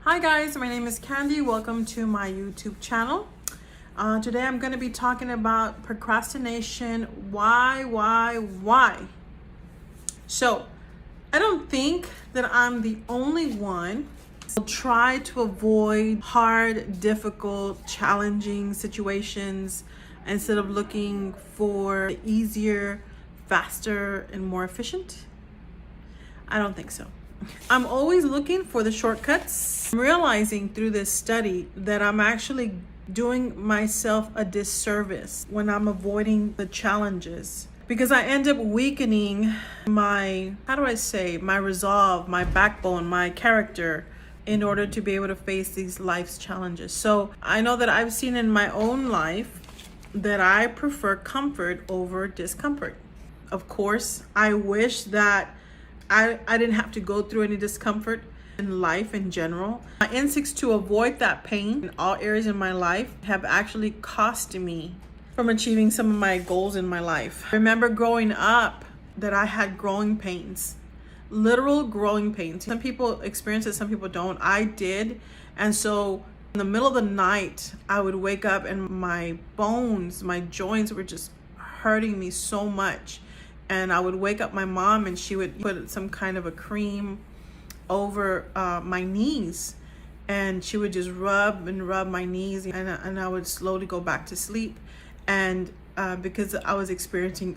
Hi guys, my name is Candy. Welcome to my YouTube channel. Today I'm going to be talking about procrastination. Why? So, I don't think that I'm the only one who try to avoid hard, difficult, challenging situations instead of looking for easier, faster, and more efficient. I don't think so. I'm always looking for the shortcuts. I'm realizing through this study that I'm actually doing myself a disservice when I'm avoiding the challenges, because I end up weakening my resolve, my backbone, my character in order to be able to face these life's challenges. So I know that I've seen in my own life that I prefer comfort over discomfort. Of course, I wish that I didn't have to go through any discomfort in life in general. My instincts to avoid that pain in all areas in my life have actually cost me from achieving some of my goals in my life. I remember growing up that I had growing pains, literal growing pains. Some people experience it, some people don't. I did. And so in the middle of the night, I would wake up and my bones, my joints were just hurting me so much. And I would wake up my mom and she would put some kind of a cream over my knees. And she would just rub my knees, and I would slowly go back to sleep. And because I was experiencing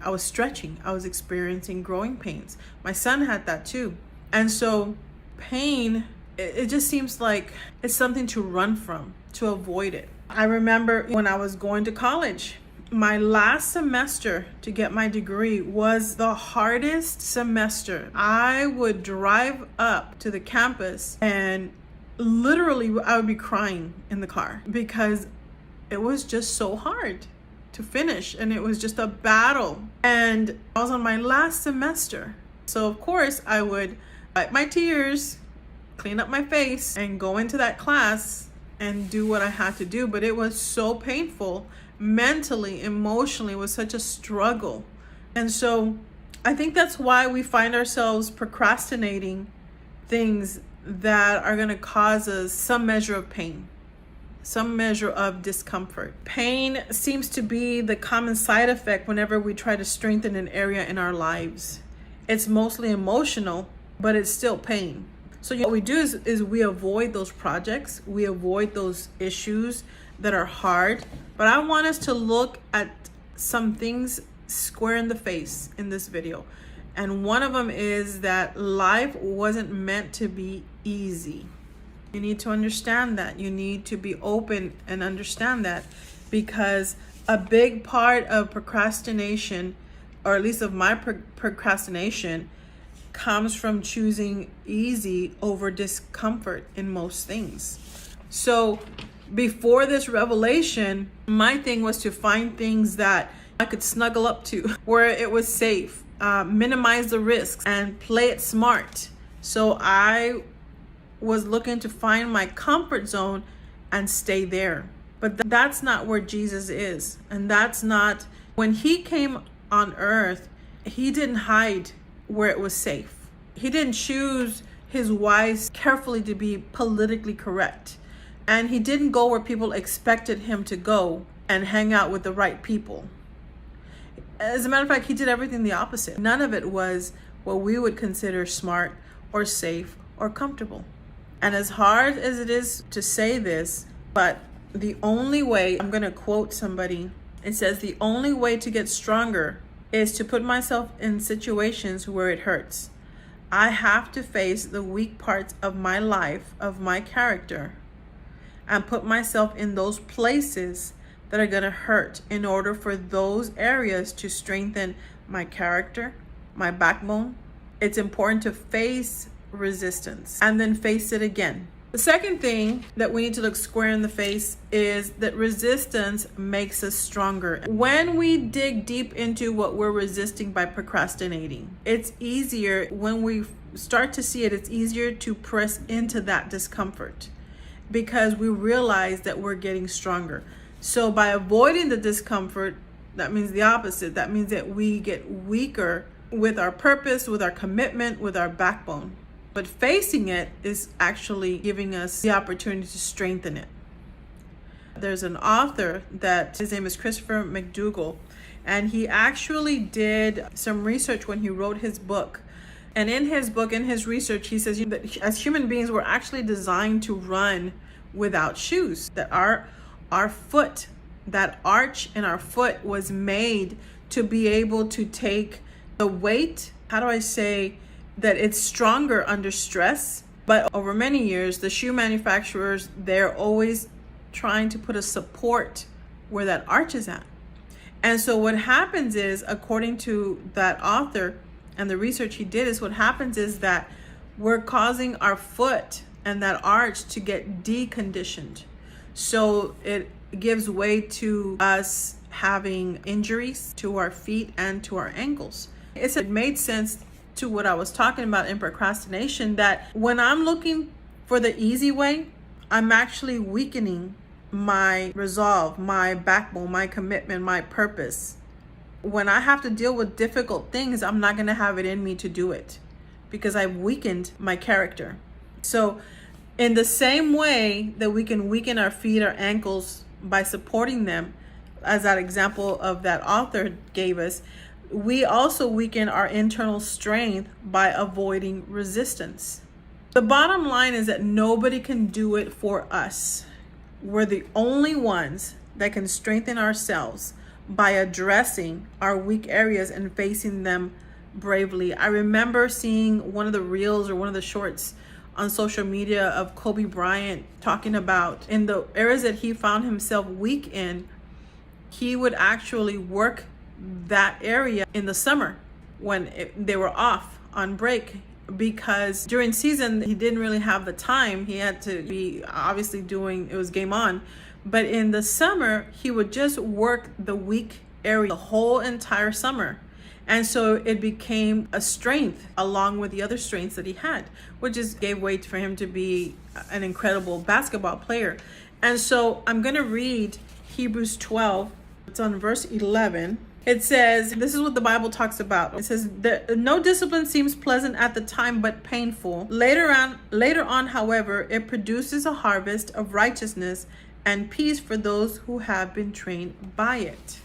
growing pains. My son had that too. And so pain, it just seems like it's something to run from, to avoid it. I remember when I was going to college, my last semester to get my degree was the hardest semester. I would drive up to the campus and literally I would be crying in the car because it was just so hard to finish, and it was just a battle. And I was on my last semester. So of course I would wipe my tears, clean up my face, and go into that class and do what I had to do. But it was so painful. Mentally, emotionally, it was such a struggle. And so I think that's why we find ourselves procrastinating things that are going to cause us some measure of pain, some measure of discomfort. Pain seems to be the common side effect whenever we try to strengthen an area in our lives. It's mostly emotional, but it's still pain. So what we do is we avoid those projects, we avoid those issues that are hard. But I want us to look at some things square in the face in this video. And one of them is that life wasn't meant to be easy. You need to understand that. You need to be open and understand that, because a big part of procrastination, or at least of my procrastination, comes from choosing easy over discomfort in most things. So before this revelation, my thing was to find things that I could snuggle up to, where it was safe, minimize the risks, and play it smart. So I was looking to find my comfort zone and stay there. But that's not where Jesus is. And that's not, when he came on earth, he didn't hide where it was safe. He didn't choose his wives carefully to be politically correct. And he didn't go where people expected him to go and hang out with the right people. As a matter of fact, he did everything the opposite. None of it was what we would consider smart or safe or comfortable. And as hard as it is to say this, but the only way, I'm going to quote somebody, it says, the only way to get stronger is to put myself in situations where it hurts. I have to face the weak parts of my life, of my character, and put myself in those places that are going to hurt in order for those areas to strengthen my character, my backbone. It's important to face resistance and then face it again. The second thing that we need to look square in the face is that resistance makes us stronger. When we dig deep into what we're resisting by procrastinating, it's easier, when we start to see it, it's easier to press into that discomfort, because we realize that we're getting stronger. So by avoiding the discomfort, that means the opposite. That means that we get weaker with our purpose, with our commitment, with our backbone. But facing it is actually giving us the opportunity to strengthen it. There's an author that his name is Christopher McDougall, and he actually did some research when he wrote his book. And in his book, in his research, he says that as human beings, we're actually designed to run without shoes. That our foot, that arch in our foot was made to be able to take the weight. How do I say that it's stronger under stress? But over many years, the shoe manufacturers, they're always trying to put a support where that arch is at. And so what happens is, according to that author and the research he did, is what happens is that we're causing our foot and that arch to get deconditioned. So it gives way to us having injuries to our feet and to our ankles. It made sense to what I was talking about in procrastination, that when I'm looking for the easy way, I'm actually weakening my resolve, my backbone, my commitment, my purpose. When I have to deal with difficult things, I'm not going to have it in me to do it because I've weakened my character. So in the same way that we can weaken our feet or ankles by supporting them, as that example of that author gave us, we also weaken our internal strength by avoiding resistance. The bottom line is that nobody can do it for us. We're the only ones that can strengthen ourselves by addressing our weak areas and facing them bravely. I remember seeing one of the reels or one of the shorts on social media of Kobe Bryant talking about in the areas that he found himself weak in, he would actually work that area in the summer when they were off on break, because during season he didn't really have the time. He had to be obviously doing, it was game on. But in the summer, he would just work the weak area the whole entire summer. And so it became a strength along with the other strengths that he had, which just gave way for him to be an incredible basketball player. And so I'm going to read Hebrews 12. It's on verse 11. It says, this is what the Bible talks about. It says, no discipline seems pleasant at the time, but painful. Later on, however, it produces a harvest of righteousness and peace for those who have been trained by it.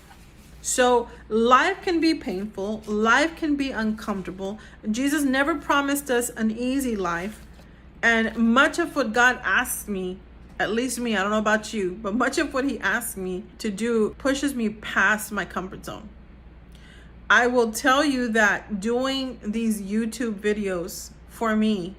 So life can be painful. Life can be uncomfortable. Jesus never promised us an easy life. And much of what God asks me, at least me, I don't know about you, but much of what he asks me to do pushes me past my comfort zone. I will tell you that doing these YouTube videos for me,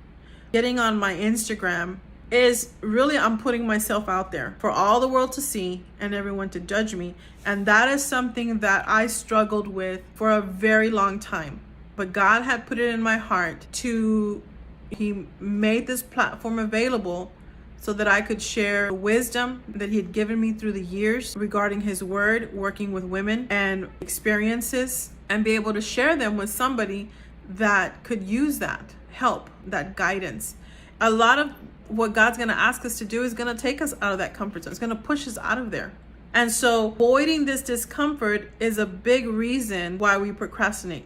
getting on my Instagram, is really, I'm putting myself out there for all the world to see and everyone to judge me. And that is something that I struggled with for a very long time. But God had put it in my heart he made this platform available so that I could share the wisdom that he had given me through the years regarding his word, working with women and experiences, and be able to share them with somebody that could use that help, that guidance. A lot of what God's going to ask us to do is going to take us out of that comfort zone. It's going to push us out of there. And so avoiding this discomfort is a big reason why we procrastinate.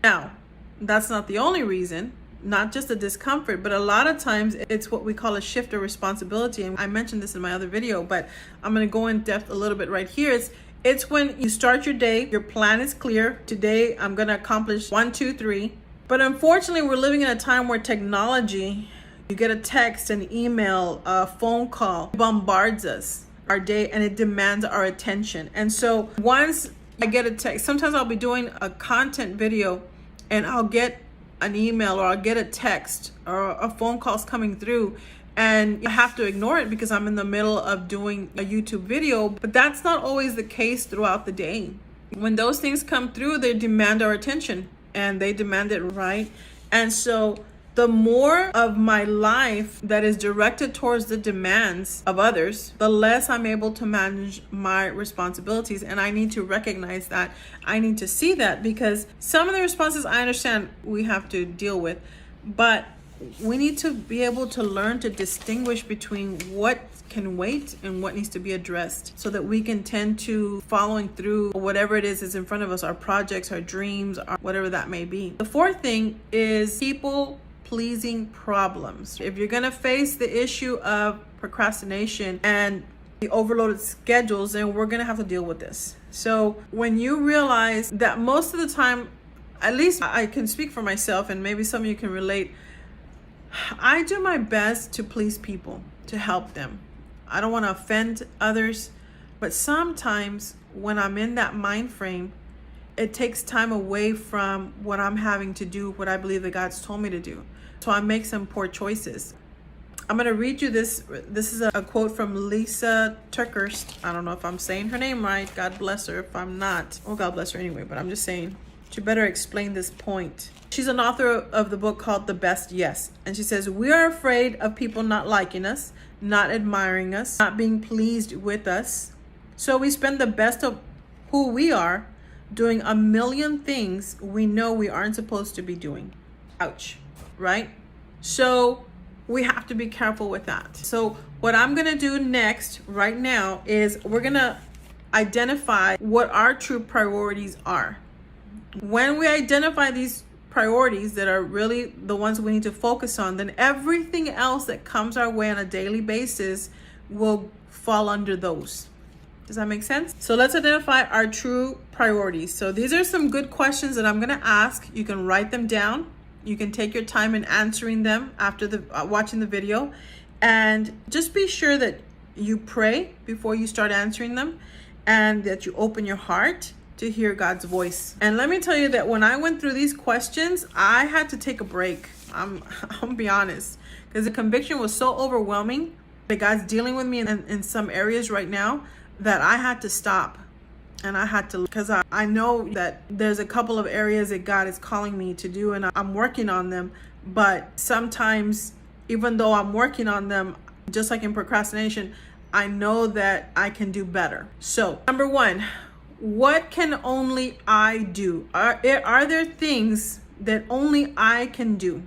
Now, that's not the only reason, not just the discomfort, but a lot of times it's what we call a shift of responsibility. And I mentioned this in my other video, but I'm going to go in depth a little bit right here. It's when you start your day, your plan is clear. Today, I'm going to accomplish 1, 2, 3. But unfortunately, we're living in a time where technology, you get a text, an email, a phone call, bombards us our day, and it demands our attention. And so once I get a text, sometimes I'll be doing a content video and I'll get an email or I'll get a text or a phone call's coming through, and I have to ignore it because I'm in the middle of doing a YouTube video. But that's not always the case throughout the day. When those things come through, they demand our attention, and they demand it right. And so the more of my life that is directed towards the demands of others, the less I'm able to manage my responsibilities. And I need to recognize that. I need to see that, because some of the responses I understand we have to deal with, but we need to be able to learn to distinguish between what can wait and what needs to be addressed, so that we can tend to following through whatever it is in front of us, our projects, our dreams, whatever that may be. The fourth thing is people pleasing problems. If you're going to face the issue of procrastination and the overloaded schedules, then we're going to have to deal with this. So when you realize that most of the time, at least I can speak for myself, and maybe some of you can relate, I do my best to please people, to help them. I don't want to offend others, but sometimes when I'm in that mind frame, it takes time away from what I'm having to do, what I believe that God's told me to do. So I make some poor choices. I'm going to read you this. This is a quote from Lisa Turkhurst. I don't know if I'm saying her name right. God bless her if I'm not. Oh, God bless her anyway, but I'm just saying she better explain this point. She's an author of the book called The Best Yes. And she says, we are afraid of people not liking us, not admiring us, not being pleased with us. So we spend the best of who we are doing a million things we know we aren't supposed to be doing. Ouch, right? So we have to be careful with that. So what I'm going to do next right now is we're going to identify what our true priorities are. When we identify these priorities that are really the ones we need to focus on, then everything else that comes our way on a daily basis will fall under those. Does that make sense? So let's identify our true priorities. So these are some good questions that I'm going to ask. You can write them down. You can take your time in answering them after watching the video, and just be sure that you pray before you start answering them, and that you open your heart to hear God's voice. And let me tell you that when I went through these questions, I had to take a break. I'll be honest, because the conviction was so overwhelming that God's dealing with me in some areas right now that I had to stop. And I had to, because I know that there's a couple of areas that God is calling me to do, and I'm working on them. But sometimes, even though I'm working on them, just like in procrastination, I know that I can do better. So, number one, what can only I do? Are there things that only I can do?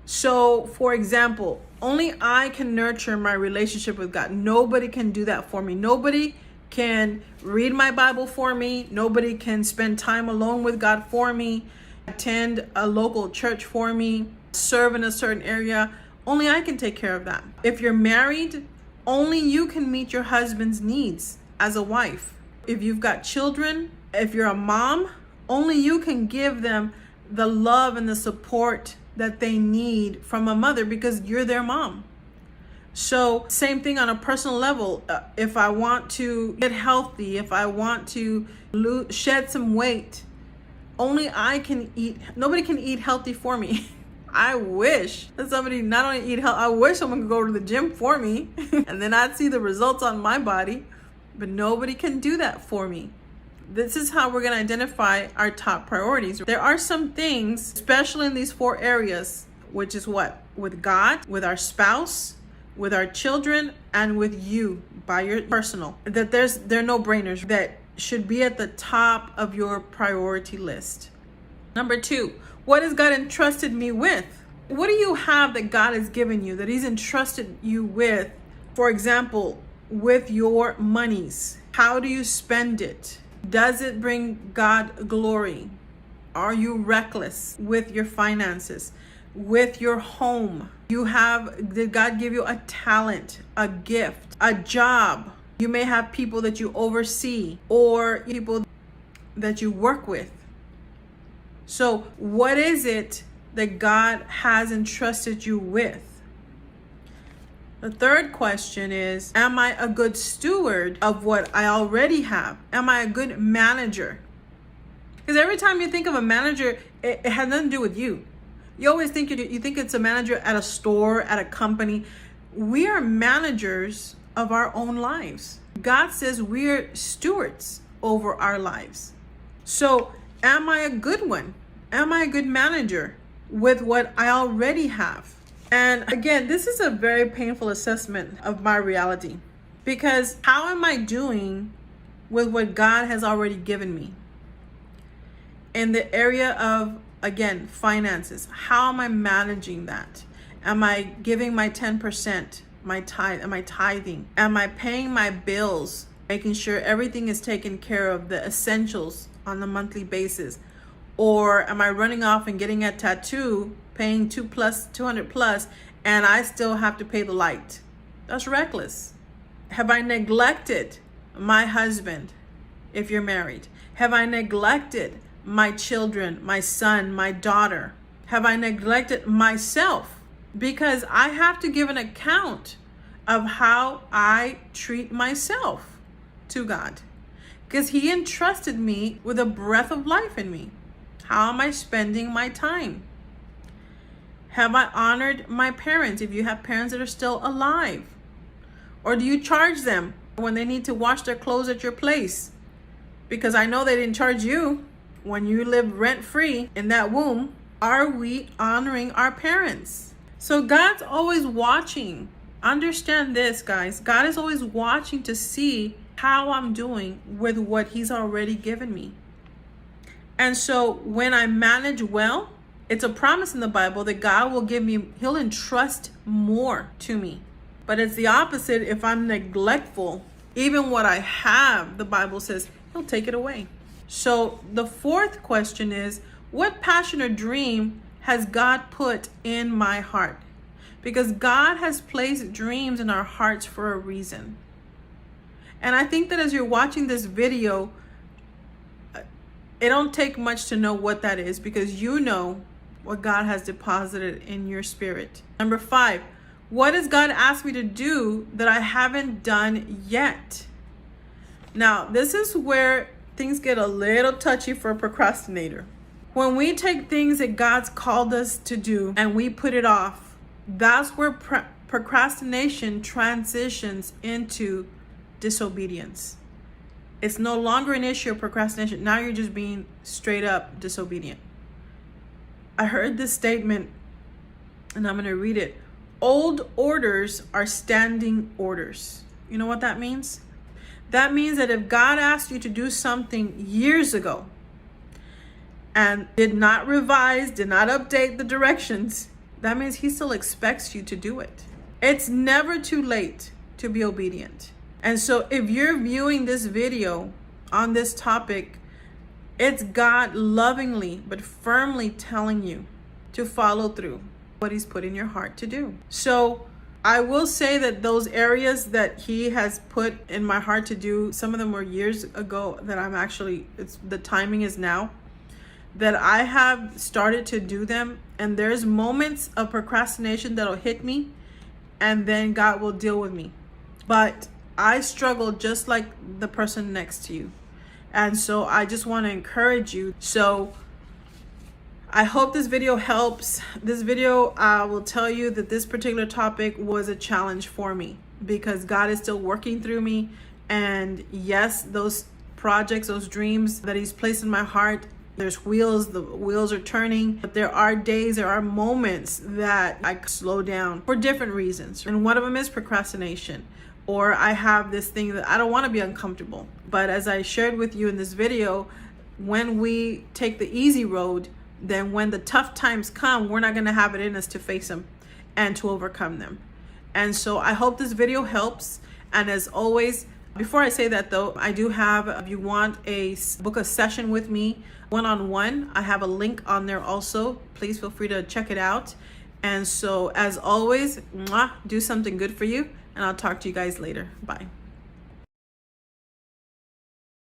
So, for example, only I can nurture my relationship with God. Nobody can do that for me. Nobody can read my Bible for me. Nobody can spend time alone with God for me, attend a local church for me, serve in a certain area. Only I can take care of that. If you're married, only you can meet your husband's needs as a wife. If you've got children, if you're a mom, only you can give them the love and the support that they need from a mother, because you're their mom. So same thing on a personal level. If I want to get healthy, if I want to shed some weight, only I can eat. Nobody can eat healthy for me. I wish that somebody not only eat healthy, I wish someone could go to the gym for me and then I'd see the results on my body, but nobody can do that for me. This is how we're going to identify our top priorities. There are some things, especially in these 4 areas, which is what? With God, with our spouse, with our children, and with you by your personal, that they're no-brainers that should be at the top of your priority list. Number 2, what has God entrusted me with? What do you have that God has given you, that He's entrusted you with? For example, with your monies. How do you spend it? Does it bring God glory? Are you reckless with your finances? With your home? Did God give you a talent, a gift, a job? You may have people that you oversee or people that you work with. So what is it that God has entrusted you with? The third question is, am I a good steward of what I already have? Am I a good manager? Because every time you think of a manager, it has nothing to do with you. You always think you think it's a manager at a store, at a company. We are managers of our own lives. God says we are stewards over our lives. So am I a good one? Am I a good manager with what I already have? And again, this is a very painful assessment of my reality, because how am I doing with what God has already given me? In the area of, again, finances, how am I managing that? Am I giving my 10%, my tithe? Am I tithing? Am I paying my bills, making sure everything is taken care of, the essentials on a monthly basis? Or am I running off and getting a tattoo, paying 200 plus, and I still have to pay the light. That's reckless. Have I neglected my husband if you're married? Have I neglected my children, my son, my daughter? Have I neglected myself? Because I have to give an account of how I treat myself to God. Because He entrusted me with a breath of life in me. How am I spending my time? Have I honored my parents, if you have parents that are still alive? Or do you charge them when they need to wash their clothes at your place? Because I know they didn't charge you when you lived rent-free in that womb. Are we honoring our parents? So God's always watching. Understand this, guys. God is always watching to see how I'm doing with what He's already given me. And so when I manage well, it's a promise in the Bible that God will give me, He'll entrust more to me. But it's the opposite if I'm neglectful. Even what I have, the Bible says, He'll take it away. So the fourth question is, what passion or dream has God put in my heart? Because God has placed dreams in our hearts for a reason. And I think that as you're watching this video, it don't take much to know what that is, because you know what God has deposited in your spirit. Number 5, what does God ask me to do that I haven't done yet? Now, this is where things get a little touchy for a procrastinator. When we take things that God's called us to do and we put it off, that's where procrastination transitions into disobedience. It's no longer an issue of procrastination. Now you're just being straight up disobedient. I heard this statement, and I'm going to read it. Old orders are standing orders. You know what that means? That means that if God asked you to do something years ago and did not revise, did not update the directions, that means He still expects you to do it. It's never too late to be obedient. And so if you're viewing this video on this topic, it's God lovingly but firmly telling you to follow through what He's put in your heart to do. So I will say that those areas that He has put in my heart to do, some of them were years ago that the timing is now, that I have started to do them. And there's moments of procrastination that'll hit me, and then God will deal with me. But I struggle just like the person next to you. And so I just want to encourage you. So I hope this video helps. This video will tell you that this particular topic was a challenge for me, because God is still working through me. And yes, those projects, those dreams that He's placed in my heart, there's wheels, the wheels are turning, but there are days, there are moments that I slow down for different reasons. And one of them is procrastination. Or I have this thing that I don't want to be uncomfortable. But as I shared with you in this video, when we take the easy road, then when the tough times come, we're not going to have it in us to face them and to overcome them. And so I hope this video helps. And as always, before I say that though, I do have, if you want book a session with me one-on-one, I have a link on there also. Please feel free to check it out. And so as always, do something good for you. And I'll talk to you guys later. Bye.